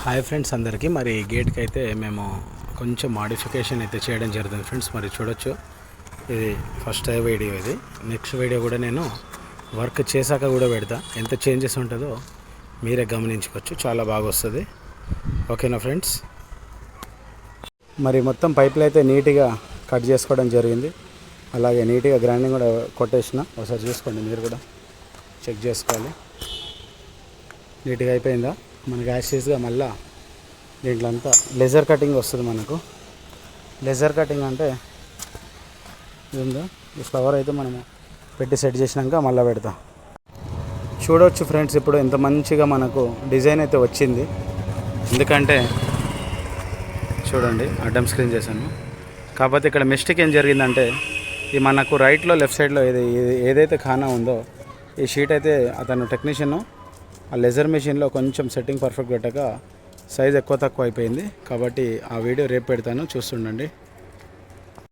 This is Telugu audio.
హాయ్ ఫ్రెండ్స్ అందరికీ. మరి గేట్కి అయితే మేము కొంచెం మాడిఫికేషన్ అయితే చేయడం జరుగుతుంది ఫ్రెండ్స్. మరి చూడొచ్చు, ఇది ఫస్ట్ వీడియో. ఇది నెక్స్ట్ వీడియో కూడా నేను వర్క్ చేశాక కూడా పెడతా. ఎంత చేంజెస్ ఉంటుందో మీరే గమనించుకోవచ్చు. చాలా బాగా వస్తుంది. ఓకేనా ఫ్రెండ్స్? మరి మొత్తం పైపులు అయితే నీట్గా కట్ చేసుకోవడం జరిగింది. అలాగే నీట్గా గ్రైండింగ్ కూడా కొట్టేసిన. ఒకసారి చూసుకోండి, మీరు కూడా చెక్ చేసుకోవాలి. నీట్గా అయిపోయిందా? మనకి యాక్సిస్గా మళ్ళీ దీంట్లో అంతా లేజర్ కటింగ్ వస్తుంది. మనకు లేజర్ కటింగ్ అంటే ఏందో ఈ ఫ్లవర్ అయితే మనము పెట్టి సెట్ చేసినాక మళ్ళీ పెడతాం. చూడవచ్చు ఫ్రెండ్స్, ఇప్పుడు ఎంత మంచిగా మనకు డిజైన్ అయితే వచ్చింది. ఎందుకంటే చూడండి, అడ్డం స్క్రీన్ చేశాను. కాకపోతే ఇక్కడ మిస్టేక్ ఏం జరిగిందంటే, ఈ మనకు రైట్లో లెఫ్ట్ సైడ్లో ఏదైతే ఖానా ఉందో ఈ షీట్ అయితే అతను టెక్నీషియన్ ఆ లెజర్ మెషిన్లో కొంచెం సెట్టింగ్ పర్ఫెక్ట్ పెట్టక సైజ్ ఎక్కువ తక్కువ అయిపోయింది. కాబట్టి ఆ వీడియో రేపు పెడతాను, చూస్తుండండి.